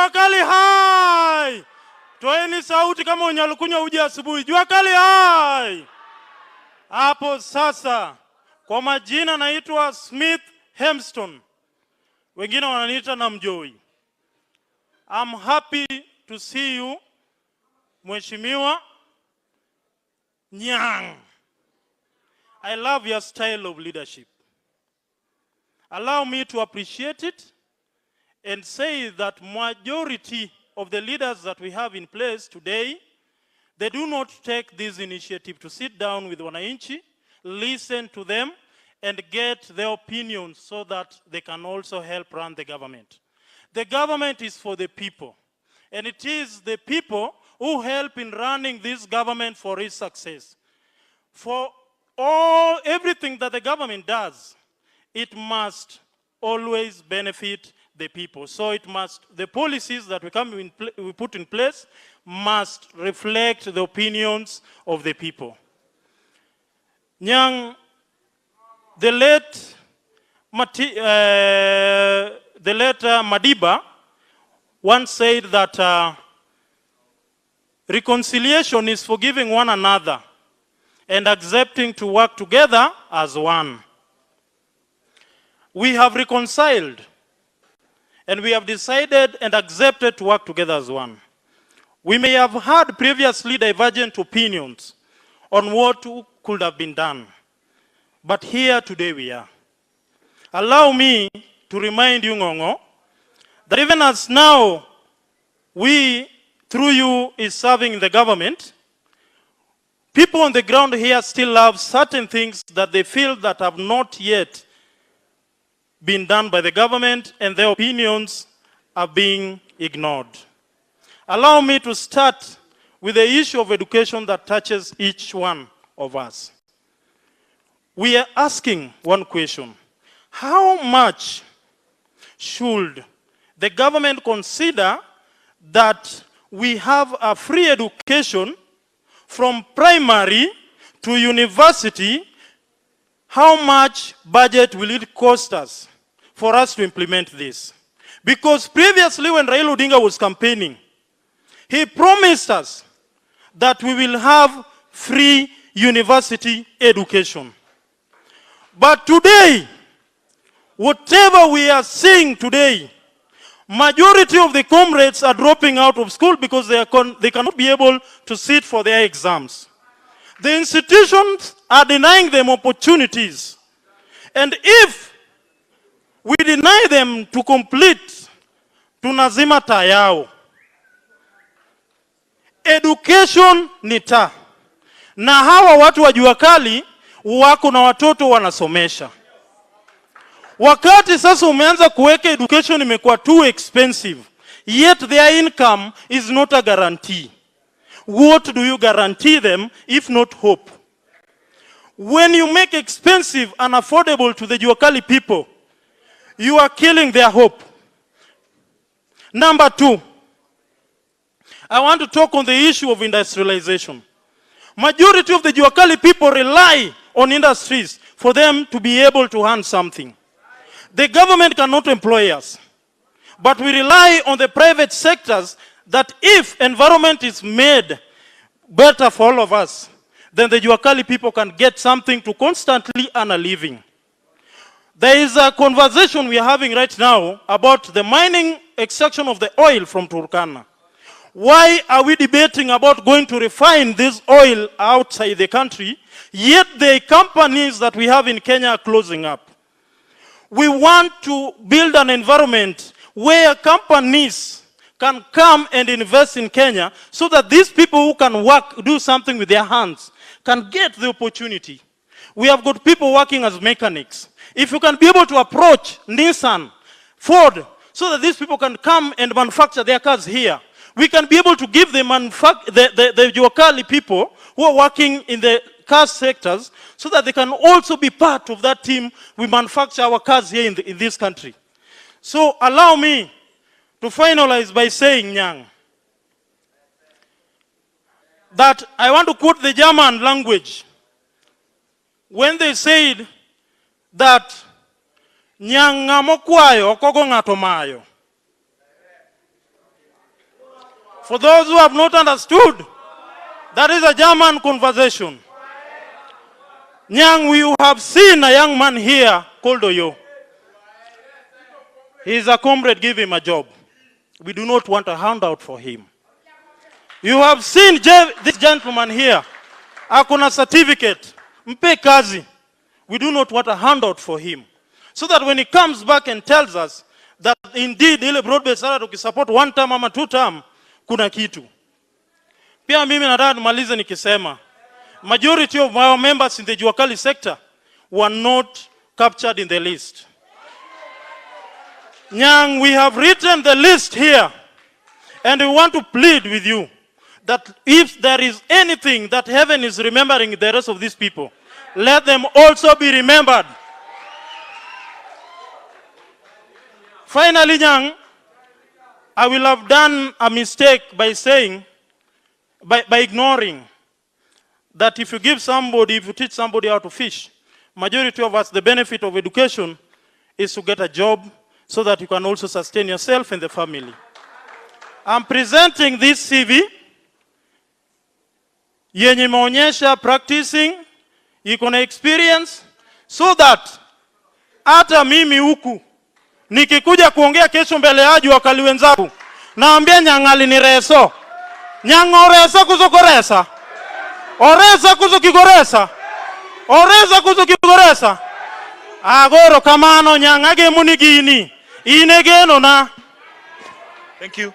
Jua kali hai! Toeni sauti kama unyalukunywa uji asubuhi. Jua kali hai! Hapo sasa, kwa majina naitwa Smith Hemston. Wengine wananiita na Mjoi. I'm happy to see you, Mheshimiwa Nyang. I love your style of leadership. Allow me to appreciate it and say that majority of the leaders that we have in place today, they do not take this initiative to sit down with wananchi, listen to them, and get their opinions so that they can also help run the government. The government is for the people, and it is the people who help in running this government for its success. For everything that the government does, it must always benefit the people. So the policies that we put in place must reflect the opinions of the people. Nyang, the late Madiba once said that reconciliation is forgiving one another and accepting to work together as one. We have reconciled and we have decided and accepted to work together as one. We may have had previously divergent opinions on what could have been done, but here today we are. Allow me to remind you, Ngongo, that even as now we, through you, is serving in the government, people on the ground here still have certain things that they feel that have not yet been done by the government, and their opinions are being ignored. Allow me to start with the issue of education that touches each one of us. We are asking one question: how much should the government consider that we have a free education from primary to university? How much budget will it cost us for us to implement this? Because previously when Raila Odinga was campaigning, he promised us that we will have free university education. But today, whatever we are seeing today, majority of the comrades are dropping out of school because they cannot be able to sit for their exams. The institutions are denying them opportunities. And if we deny them to complete, tunazima taa yao. Education ni taa. Na hawa watu wa jua kali wako na watoto wanasomesha. Wakati sasa umeanza kuweka education imekuwa too expensive, yet their income is not a guarantee. What do you guarantee them if not hope? When you make expensive and affordable to the Juakali people, you are killing their hope. Number two, I want to talk on the issue of industrialization. Majority of the Juakali people rely on industries for them to be able to earn something. The government cannot employ us, but we rely on the private sectors that if environment is made better for all of us, then the Juakali people can get something to constantly earn a living. There is a conversation we are having right now about the mining extraction of the oil from Turkana. Why are we debating about going to refine this oil outside the country, yet the companies that we have in Kenya are closing up? We want to build an environment where companies can come and invest in Kenya so that these people who can work, do something with their hands, can get the opportunity. We have got people working as mechanics. If you can be able to approach Nissan, Ford, so that these people can come and manufacture their cars here, we can be able to give the Juakali people who are working in the car sectors so that they can also be part of that team. We manufacture our cars here in this country. So allow me to finalize by saying, Nyang, that I want to quote the German language when they said that Nyang ngamo kwayo kogo ngato mayo. For those who have not understood, that is a German conversation. Nyang, we have seen a young man here called Oyo. He is a comrade, give him a job. We do not want a handout for him. You have seen this gentleman here. Akuna certificate. Mpe kazi. We do not want a handout for him. So that when he comes back and tells us that indeed ile broad-based salary tukisupport 1 term ama 2 term, kuna kitu. Pia mimi nataka nimalize nikisema, majority of our members in the Juakali sector were not captured in the list. Nyang, we have written the list here, and we want to plead with you that if there is anything that heaven is remembering the rest of these people, let them also be remembered. Finally, Nyang, I will have done a mistake by saying, by ignoring that if you teach somebody how to fish, majority of us, the benefit of education is to get a job so that you can also sustain yourself and the family. I'm presenting this CV, yenye maonyesha practicing, iko na experience, so that hata mimi huku nikikuja kuongea kesho mbele ya Juakali wenzangu, naambia Nyangali ni reso. Nyangoresa kuzokoresa. Oresa kuzokigoresa. Oresa kuzokigoresa. Agoro kamano nyangage munigini. Inegeno na. Thank you.